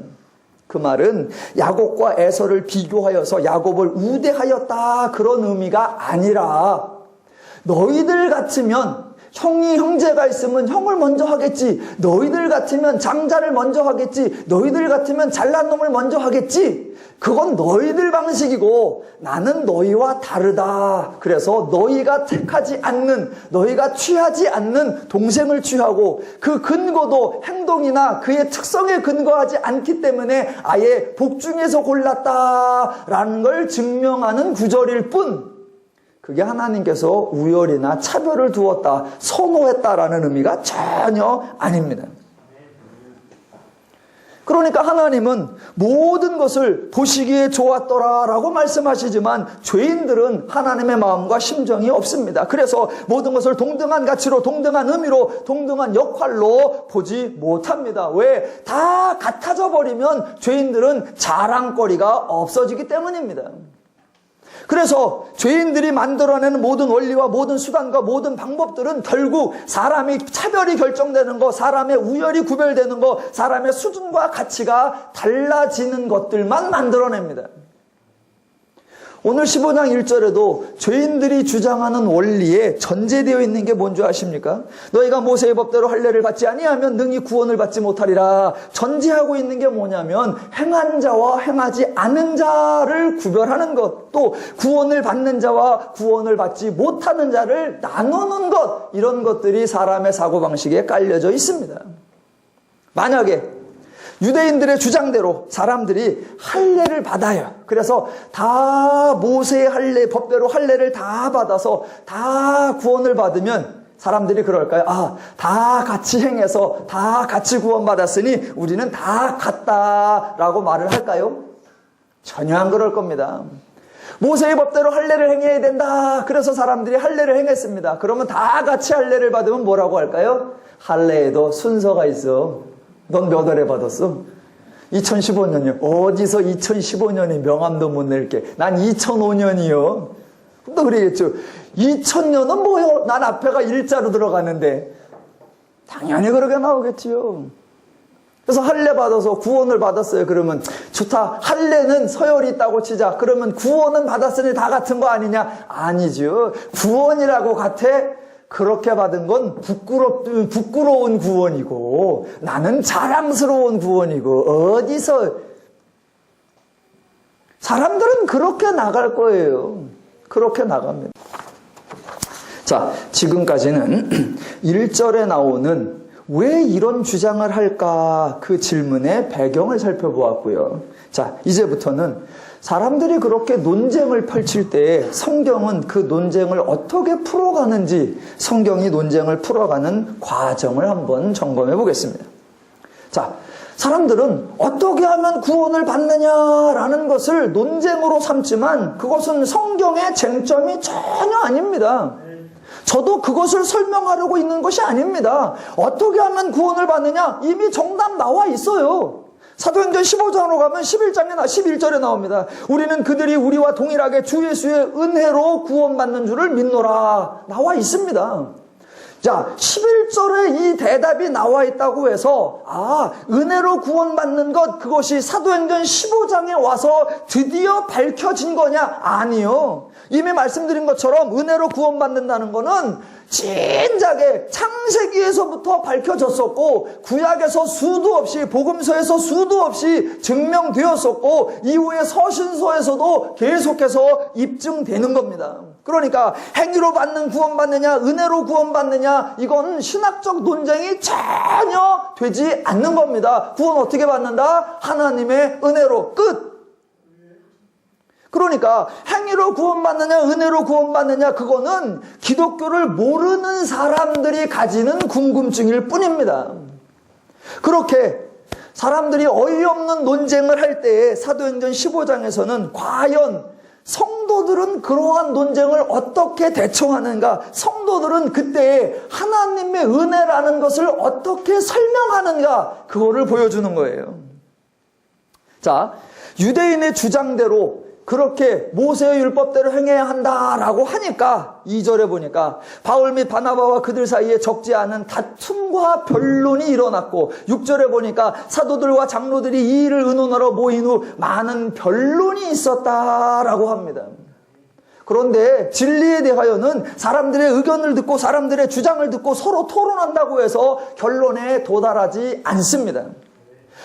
그 말은 야곱과 에서를 비교하여서 야곱을 우대하였다 그런 의미가 아니라, 너희들 같으면 형이 형제가 있으면 형을 먼저 하겠지, 너희들 같으면 장자를 먼저 하겠지, 너희들 같으면 잘난 놈을 먼저 하겠지, 그건 너희들 방식이고 나는 너희와 다르다. 그래서 너희가 택하지 않는, 너희가 취하지 않는 동생을 취하고 그 근거도 행동이나 그의 특성에 근거하지 않기 때문에 아예 복중에서 골랐다라는 걸 증명하는 구절일 뿐, 그게 하나님께서 우열이나 차별을 두었다, 선호했다라는 의미가 전혀 아닙니다. 그러니까 하나님은 모든 것을 보시기에 좋았더라라고 말씀하시지만 죄인들은 하나님의 마음과 심정이 없습니다. 그래서 모든 것을 동등한 가치로, 동등한 의미로, 동등한 역할로 보지 못합니다. 왜? 다 같아져 버리면 죄인들은 자랑거리가 없어지기 때문입니다. 그래서 죄인들이 만들어내는 모든 원리와 모든 수단과 모든 방법들은 결국 사람의 차별이 결정되는 것, 사람의 우열이 구별되는 것, 사람의 수준과 가치가 달라지는 것들만 만들어냅니다. 오늘 15장 1절에도 죄인들이 주장하는 원리에 전제되어 있는 게 뭔지 아십니까? 너희가 모세의 법대로 할례를 받지 아니하면 능히 구원을 받지 못하리라. 전제하고 있는 게 뭐냐면 행한 자와 행하지 않은 자를 구별하는 것, 또 구원을 받는 자와 구원을 받지 못하는 자를 나누는 것, 이런 것들이 사람의 사고방식에 깔려져 있습니다. 만약에 유대인들의 주장대로 사람들이 할례를 받아요. 그래서 다 모세의 할례, 법대로 할례를 다 받아서 다 구원을 받으면 사람들이 그럴까요? 아, 다 같이 행해서 다 같이 구원받았으니 우리는 다 같다라고 말을 할까요? 전혀 안 그럴 겁니다. 모세의 법대로 할례를 행해야 된다. 그래서 사람들이 할례를 행했습니다. 그러면 다 같이 할례를 받으면 뭐라고 할까요? 할례에도 순서가 있어. 넌 몇 월에 받았어? 2015년이요. 어디서 2015년이 명함도 못 낼게. 난 2005년이요. 또 그러겠죠. 2000년은 뭐요? 난 앞에가 일자로 들어가는데. 당연히 그렇게 나오겠지요. 그래서 할례 받아서 구원을 받았어요. 그러면 좋다. 할례는 서열이 있다고 치자. 그러면 구원은 받았으니 다 같은 거 아니냐? 아니죠. 구원이라고 같아? 그렇게 받은 건 부끄러운 구원이고 나는 자랑스러운 구원이고 어디서 사람들은 그렇게 나갈 거예요. 그렇게 나갑니다. 자, 지금까지는 1절에 나오는 왜 이런 주장을 할까 그 질문의 배경을 살펴보았고요. 자, 이제부터는 사람들이 그렇게 논쟁을 펼칠 때 성경은 그 논쟁을 어떻게 풀어가는지 성경이 논쟁을 풀어가는 과정을 한번 점검해 보겠습니다. 자, 사람들은 어떻게 하면 구원을 받느냐라는 것을 논쟁으로 삼지만 그것은 성경의 쟁점이 전혀 아닙니다. 저도 그것을 설명하려고 있는 것이 아닙니다. 어떻게 하면 구원을 받느냐? 이미 정답 나와 있어요. 사도행전 15장으로 가면 11절에 나옵니다. 우리는 그들이 우리와 동일하게 주 예수의 은혜로 구원받는 줄을 믿노라. 나와 있습니다. 자, 11절에 이 대답이 나와 있다고 해서 은혜로 구원받는 것 그것이 사도행전 15장에 와서 드디어 밝혀진 거냐? 아니요. 이미 말씀드린 것처럼 은혜로 구원받는다는 거는 진작에 창세기에서부터 밝혀졌었고 구약에서 수도 없이 복음서에서 수도 없이 증명되었었고 이후에 서신서에서도 계속해서 입증되는 겁니다. 그러니까 행위로 받는 구원받느냐 은혜로 구원받느냐 이건 신학적 논쟁이 전혀 되지 않는 겁니다. 구원 어떻게 받는다? 하나님의 은혜로 끝. 그러니까 행위로 구원받느냐 은혜로 구원받느냐 그거는 기독교를 모르는 사람들이 가지는 궁금증일 뿐입니다. 그렇게 사람들이 어이없는 논쟁을 할 때에 사도행전 15장에서는 과연 성도들은 그러한 논쟁을 어떻게 대처하는가, 성도들은 그때에 하나님의 은혜라는 것을 어떻게 설명하는가, 그거를 보여주는 거예요. 자, 유대인의 주장대로 그렇게 모세의 율법대로 행해야 한다라고 하니까 2절에 보니까 바울 및 바나바와 그들 사이에 적지 않은 다툼과 변론이 일어났고 6절에 보니까 사도들과 장로들이 이 일을 의논하러 모인 후 많은 변론이 있었다라고 합니다. 그런데 진리에 대하여는 사람들의 의견을 듣고 사람들의 주장을 듣고 서로 토론한다고 해서 결론에 도달하지 않습니다.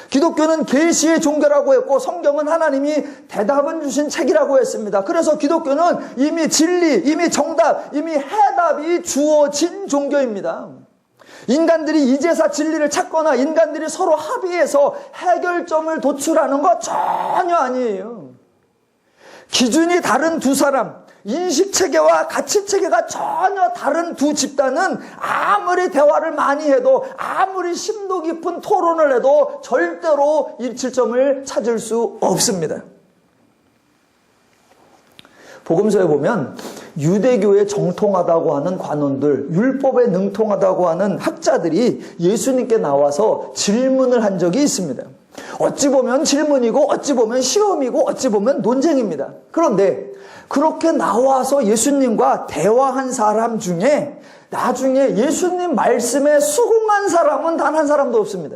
기독교는 계시의 종교라고 했고 성경은 하나님이 대답을 주신 책이라고 했습니다. 그래서 기독교는 이미 진리, 이미 정답, 이미 해답이 주어진 종교입니다. 인간들이 이제서 진리를 찾거나 인간들이 서로 합의해서 해결점을 도출하는 거 전혀 아니에요. 기준이 다른 두 사람, 인식체계와 가치체계가 전혀 다른 두 집단은 아무리 대화를 많이 해도 아무리 심도 깊은 토론을 해도 절대로 일치점을 찾을 수 없습니다. 복음서에 보면 유대교에 정통하다고 하는 관원들, 율법에 능통하다고 하는 학자들이 예수님께 나와서 질문을 한 적이 있습니다. 어찌 보면 질문이고 어찌 보면 시험이고 어찌 보면 논쟁입니다. 그런데 그렇게 나와서 예수님과 대화한 사람 중에 나중에 예수님 말씀에 수긍한 사람은 단 한 사람도 없습니다.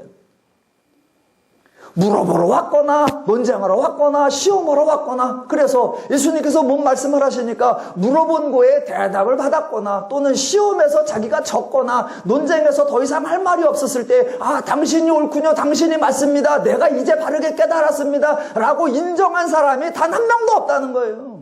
물어보러 왔거나 논쟁하러 왔거나 시험하러 왔거나 그래서 예수님께서 뭔 말씀을 하시니까 물어본 거에 대답을 받았거나 또는 시험에서 자기가 졌거나 논쟁에서 더 이상 할 말이 없었을 때 당신이 옳군요, 당신이 맞습니다, 내가 이제 바르게 깨달았습니다 라고 인정한 사람이 단 한 명도 없다는 거예요.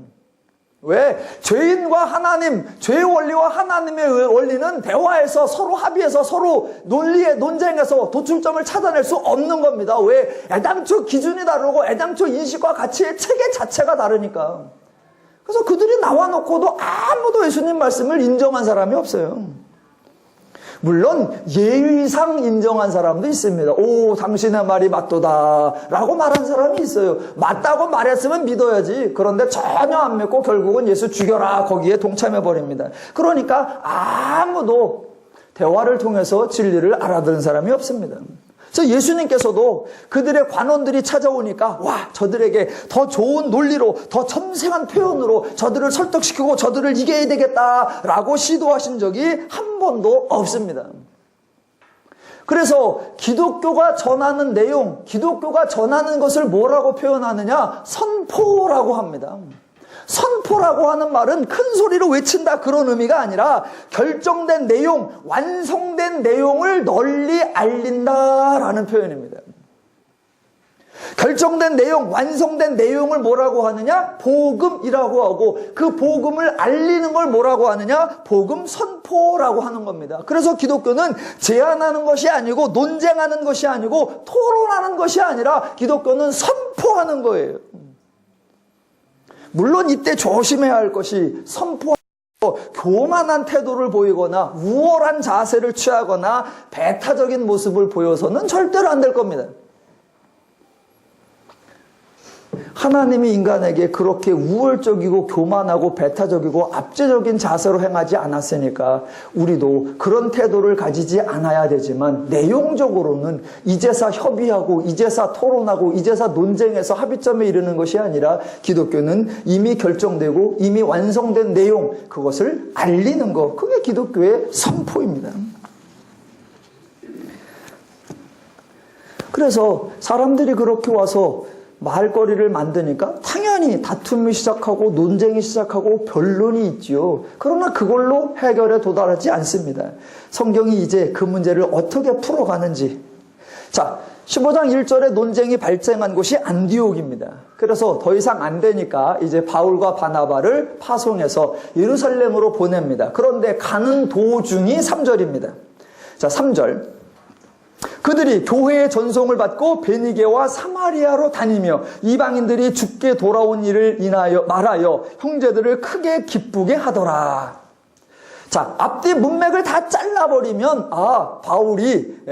왜? 죄인과 하나님, 죄의 원리와 하나님의 원리는 대화에서 서로 합의해서 서로 논리의 논쟁에서 도출점을 찾아낼 수 없는 겁니다. 왜? 애당초 기준이 다르고 애당초 인식과 가치의 체계 자체가 다르니까. 그래서 그들이 나와놓고도 아무도 예수님 말씀을 인정한 사람이 없어요. 물론 예의상 인정한 사람도 있습니다. 오, 당신의 말이 맞도다 라고 말한 사람이 있어요. 맞다고 말했으면 믿어야지. 그런데 전혀 안 믿고 결국은 예수 죽여라 거기에 동참해버립니다. 그러니까 아무도 대화를 통해서 진리를 알아듣는 사람이 없습니다. 그래서 예수님께서도 그들의 관원들이 찾아오니까 와, 저들에게 더 좋은 논리로, 더 섬세한 표현으로 저들을 설득시키고 저들을 이겨야 되겠다라고 시도하신 적이 한 번도 없습니다. 그래서 기독교가 전하는 내용, 기독교가 전하는 것을 뭐라고 표현하느냐? 선포라고 합니다. 선포라고 하는 말은 큰 소리로 외친다 그런 의미가 아니라 결정된 내용, 완성된 내용을 널리 알린다라는 표현입니다. 결정된 내용, 완성된 내용을 뭐라고 하느냐? 복음이라고 하고 그 복음을 알리는 걸 뭐라고 하느냐? 복음 선포라고 하는 겁니다. 그래서 기독교는 제안하는 것이 아니고 논쟁하는 것이 아니고 토론하는 것이 아니라 기독교는 선포하는 거예요. 물론 이때 조심해야 할 것이 선포하고 교만한 태도를 보이거나 우월한 자세를 취하거나 배타적인 모습을 보여서는 절대로 안 될 겁니다. 하나님이 인간에게 그렇게 우월적이고 교만하고 배타적이고 압제적인 자세로 행하지 않았으니까 우리도 그런 태도를 가지지 않아야 되지만 내용적으로는 이제서 협의하고 이제서 토론하고 이제서 논쟁해서 합의점에 이르는 것이 아니라 기독교는 이미 결정되고 이미 완성된 내용, 그것을 알리는 것, 그게 기독교의 선포입니다. 그래서 사람들이 그렇게 와서 말거리를 만드니까 당연히 다툼이 시작하고 논쟁이 시작하고 변론이 있지요. 그러나 그걸로 해결에 도달하지 않습니다. 성경이 이제 그 문제를 어떻게 풀어가는지. 자, 15장 1절에 논쟁이 발생한 곳이 안디옥입니다. 그래서 더 이상 안 되니까 이제 바울과 바나바를 파송해서 예루살렘으로 보냅니다. 그런데 가는 도중이 3절입니다. 자, 3절. 그들이 교회의 전송을 받고 베니게와 사마리아로 다니며 이방인들이 죽게 돌아온 일을 말하여 형제들을 크게 기쁘게 하더라. 자, 앞뒤 문맥을 다 잘라버리면 바울이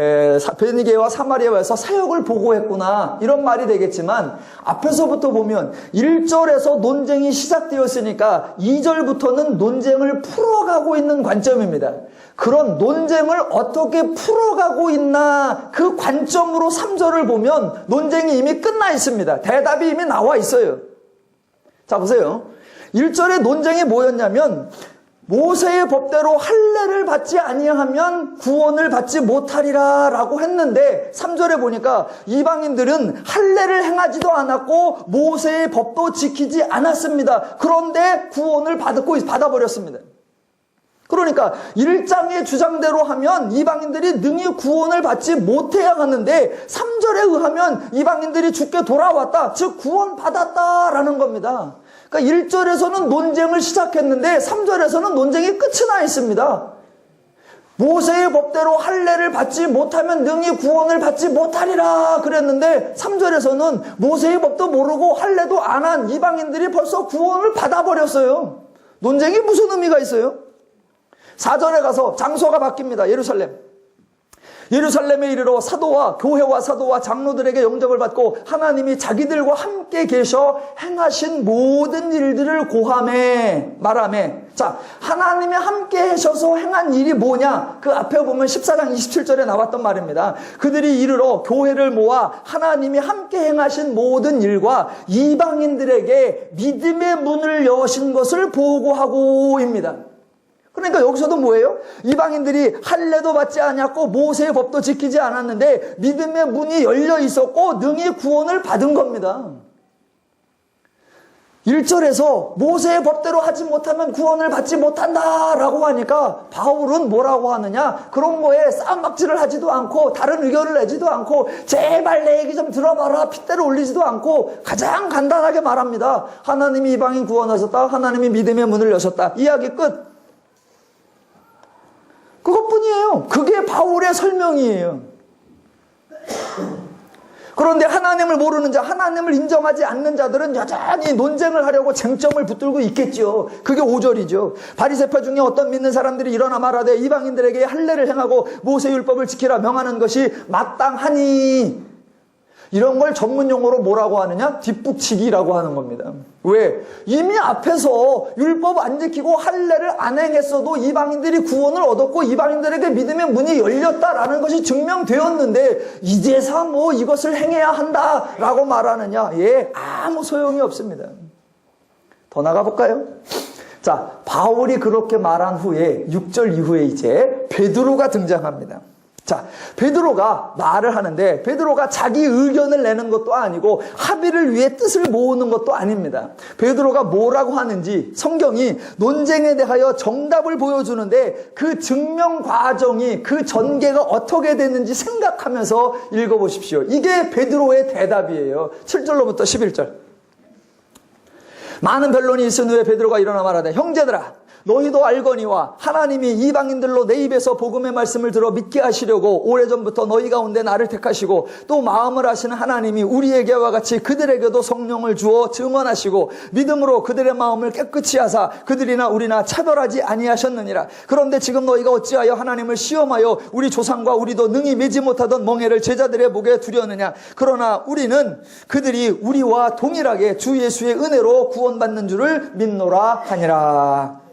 베니게와 사마리아에서 사역을 보고했구나 이런 말이 되겠지만 앞에서부터 보면 1절에서 논쟁이 시작되었으니까 2절부터는 논쟁을 풀어가고 있는 관점입니다. 그런 논쟁을 어떻게 풀어가고 있나 그 관점으로 3절을 보면 논쟁이 이미 끝나 있습니다. 대답이 이미 나와 있어요. 자, 보세요. 1절의 논쟁이 뭐였냐면 모세의 법대로 할례를 받지 아니하면 구원을 받지 못하리라 라고 했는데 3절에 보니까 이방인들은 할례를 행하지도 않았고 모세의 법도 지키지 않았습니다. 그런데 구원을 받아버렸습니다. 그러니까 1장의 주장대로 하면 이방인들이 능히 구원을 받지 못해야 하는데 3절에 의하면 이방인들이 죽게 돌아왔다, 즉 구원받았다라는 겁니다. 그러니까 1절에서는 논쟁을 시작했는데 3절에서는 논쟁이 끝이 나 있습니다. 모세의 법대로 할례를 받지 못하면 능히 구원을 받지 못하리라 그랬는데 3절에서는 모세의 법도 모르고 할례도 안 한 이방인들이 벌써 구원을 받아버렸어요. 논쟁이 무슨 의미가 있어요? 4절에 가서 장소가 바뀝니다. 예루살렘에 이르러 교회와 사도와 장로들에게 영접을 받고 하나님이 자기들과 함께 계셔 행하신 모든 일들을 말하매. 자, 하나님이 함께 하셔서 행한 일이 뭐냐? 그 앞에 보면 14장 27절에 나왔던 말입니다. 그들이 이르러 교회를 모아 하나님이 함께 행하신 모든 일과 이방인들에게 믿음의 문을 여신 것을 보고하고입니다. 그러니까 여기서도 뭐예요? 이방인들이 할례도 받지 않았고 모세의 법도 지키지 않았는데 믿음의 문이 열려 있었고 능히 구원을 받은 겁니다. 1절에서 모세의 법대로 하지 못하면 구원을 받지 못한다라고 하니까 바울은 뭐라고 하느냐? 그런 거에 싸움박질을 하지도 않고 다른 의견을 내지도 않고 제발 내 얘기 좀 들어봐라 핏대를 올리지도 않고 가장 간단하게 말합니다. 하나님이 이방인 구원하셨다. 하나님이 믿음의 문을 여셨다. 이야기 끝. 그것뿐이에요. 그게 바울의 설명이에요. 그런데 하나님을 모르는 자, 하나님을 인정하지 않는 자들은 여전히 논쟁을 하려고 쟁점을 붙들고 있겠죠. 그게 5절이죠. 바리새파 중에 어떤 믿는 사람들이 일어나 말하되 이방인들에게 할례를 행하고 모세율법을 지키라 명하는 것이 마땅하니, 이런 걸 전문용어로 뭐라고 하느냐? 뒷북치기라고 하는 겁니다. 왜? 이미 앞에서 율법 안 지키고 할례를 안 행했어도 이방인들이 구원을 얻었고 이방인들에게 믿음의 문이 열렸다라는 것이 증명되었는데 이제서 뭐 이것을 행해야 한다라고 말하느냐? 예, 아무 소용이 없습니다. 더 나가볼까요? 자, 바울이 그렇게 말한 후에 6절 이후에 이제 베드로가 등장합니다. 자, 베드로가 말을 하는데 베드로가 자기 의견을 내는 것도 아니고 합의를 위해 뜻을 모으는 것도 아닙니다. 베드로가 뭐라고 하는지 성경이 논쟁에 대하여 정답을 보여주는데 그 증명 과정이, 그 전개가 어떻게 됐는지 생각하면서 읽어보십시오. 이게 베드로의 대답이에요. 7절로부터 11절. 많은 변론이 있은 후에 베드로가 일어나 말하되 형제들아, 너희도 알거니와 하나님이 이방인들로 내 입에서 복음의 말씀을 들어 믿게 하시려고 오래전부터 너희 가운데 나를 택하시고 또 마음을 하시는 하나님이 우리에게와 같이 그들에게도 성령을 주어 증언하시고 믿음으로 그들의 마음을 깨끗이 하사 그들이나 우리나 차별하지 아니하셨느니라. 그런데 지금 너희가 어찌하여 하나님을 시험하여 우리 조상과 우리도 능히 매지 못하던 멍에를 제자들의 목에 두려느냐. 그러나 우리는 그들이 우리와 동일하게 주 예수의 은혜로 구원받는 줄을 믿노라 하니라.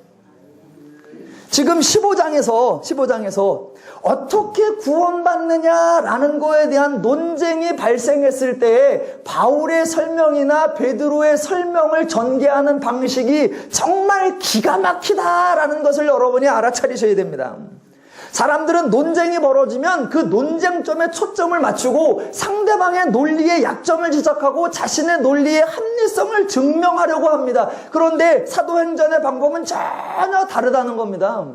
지금 15장에서 어떻게 구원받느냐라는 거에 대한 논쟁이 발생했을 때 바울의 설명이나 베드로의 설명을 전개하는 방식이 정말 기가 막히다라는 것을 여러분이 알아차리셔야 됩니다. 사람들은 논쟁이 벌어지면 그 논쟁점에 초점을 맞추고 상대방의 논리의 약점을 지적하고 자신의 논리의 합리성을 증명하려고 합니다. 그런데 사도행전의 방법은 전혀 다르다는 겁니다.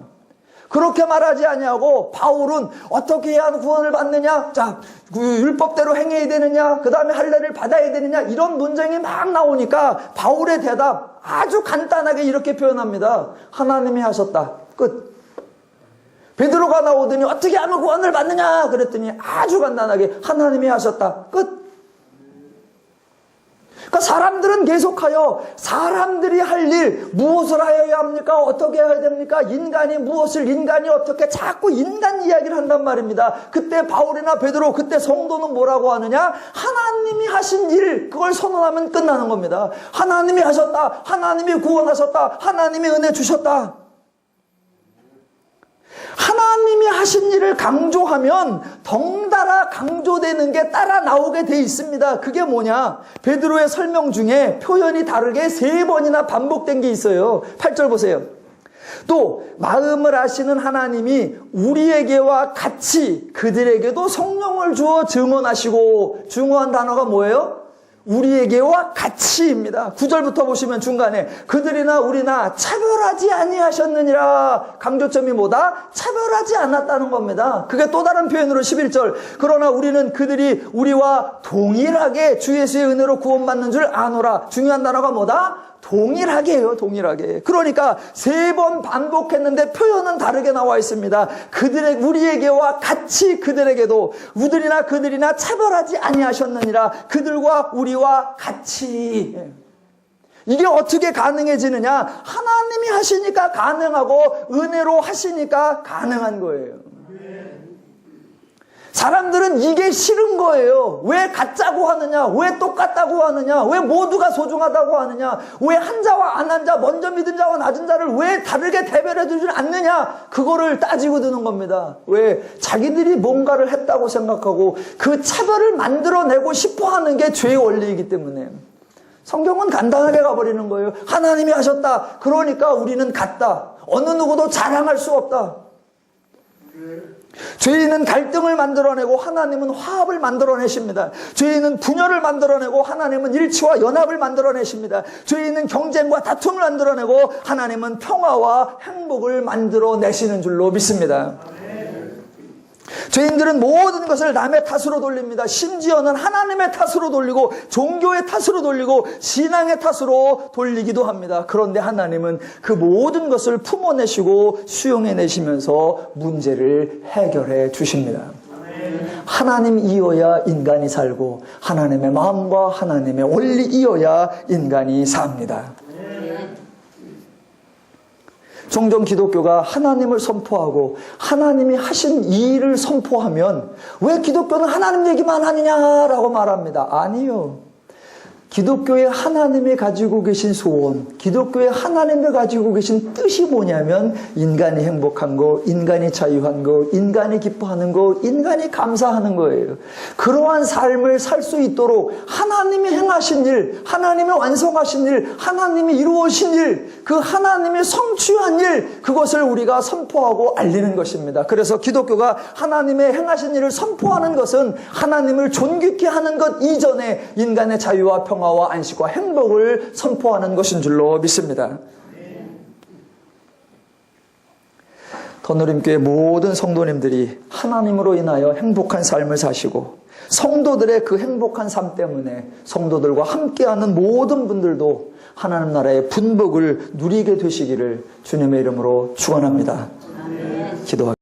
그렇게 말하지 아니하고 바울은 어떻게 해야 구원을 받느냐, 자, 율법대로 행해야 되느냐, 그 다음에 할례를 받아야 되느냐, 이런 논쟁이 막 나오니까 바울의 대답 아주 간단하게 이렇게 표현합니다. 하나님이 하셨다. 끝. 베드로가 나오더니 어떻게 하면 구원을 받느냐 그랬더니 아주 간단하게 하나님이 하셨다. 끝. 그러니까 사람들은 계속하여 사람들이 할 일 무엇을 하여야 합니까? 어떻게 해야 됩니까? 인간이 무엇을, 인간이 어떻게, 자꾸 인간 이야기를 한단 말입니다. 그때 바울이나 베드로, 그때 성도는 뭐라고 하느냐? 하나님이 하신 일, 그걸 선언하면 끝나는 겁니다. 하나님이 하셨다. 하나님이 구원하셨다. 하나님이 은혜 주셨다. 하나님이 하신 일을 강조하면 덩달아 강조되는 게 따라 나오게 돼 있습니다. 그게 뭐냐? 베드로의 설명 중에 표현이 다르게 3번이나 반복된 게 있어요. 8절 보세요. 또 마음을 아시는 하나님이 우리에게와 같이 그들에게도 성령을 주어 증언하시고, 증언한 단어가 뭐예요? 우리에게와 같이입니다. 9절부터 보시면 중간에 그들이나 우리나 차별하지 아니하셨느니라. 강조점이 뭐다? 차별하지 않았다는 겁니다. 그게 또 다른 표현으로 11절. 그러나 우리는 그들이 우리와 동일하게 주 예수의 은혜로 구원받는 줄 아노라. 중요한 단어가 뭐다? 동일하게요, 동일하게. 그러니까 3번 반복했는데 표현은 다르게 나와 있습니다. 우리에게와 같이 그들에게도, 우들이나 그들이나 차별하지 아니하셨느니라. 그들과 우리와 같이. 이게 어떻게 가능해지느냐? 하나님이 하시니까 가능하고 은혜로 하시니까 가능한 거예요. 사람들은 이게 싫은 거예요. 왜 같자고 하느냐? 왜 똑같다고 하느냐? 왜 모두가 소중하다고 하느냐? 왜 한 자와 안 한 자, 먼저 믿은 자와 낮은 자를 왜 다르게 대별해 주지 않느냐? 그거를 따지고 드는 겁니다. 왜? 자기들이 뭔가를 했다고 생각하고 그 차별을 만들어내고 싶어 하는 게 죄의 원리이기 때문에. 성경은 간단하게 가버리는 거예요. 하나님이 하셨다. 그러니까 우리는 같다. 어느 누구도 자랑할 수 없다. 죄인은 갈등을 만들어내고 하나님은 화합을 만들어내십니다. 죄인은 분열을 만들어내고 하나님은 일치와 연합을 만들어내십니다. 죄인은 경쟁과 다툼을 만들어내고 하나님은 평화와 행복을 만들어내시는 줄로 믿습니다. 죄인들은 모든 것을 남의 탓으로 돌립니다. 심지어는 하나님의 탓으로 돌리고 종교의 탓으로 돌리고 신앙의 탓으로 돌리기도 합니다. 그런데 하나님은 그 모든 것을 품어내시고 수용해내시면서 문제를 해결해 주십니다. 하나님이어야 인간이 살고 하나님의 마음과 하나님의 원리이어야 인간이 삽니다. 종종 기독교가 하나님을 선포하고 하나님이 하신 일을 선포하면 왜 기독교는 하나님 얘기만 하느냐라고 말합니다. 아니요. 기독교의 하나님이 가지고 계신 소원, 기독교의 하나님이 가지고 계신 뜻이 뭐냐면 인간이 행복한 거, 인간이 자유한 거, 인간이 기뻐하는 거, 인간이 감사하는 거예요. 그러한 삶을 살 수 있도록 하나님이 행하신 일, 하나님이 완성하신 일, 하나님이 이루어진 일, 그 하나님이 성취한 일, 그것을 우리가 선포하고 알리는 것입니다. 그래서 기독교가 하나님의 행하신 일을 선포하는 것은 하나님을 존귀케 하는 것 이전에 인간의 자유와 평화와 안식과 행복을 선포하는 것인 줄로 믿습니다. 더누림교회 모든 성도님들이 하나님으로 인하여 행복한 삶을 사시고 성도들의 그 행복한 삶 때문에 성도들과 함께하는 모든 분들도 하나님 나라의 분복을 누리게 되시기를 주님의 이름으로 축원합니다. 기도하겠습니다.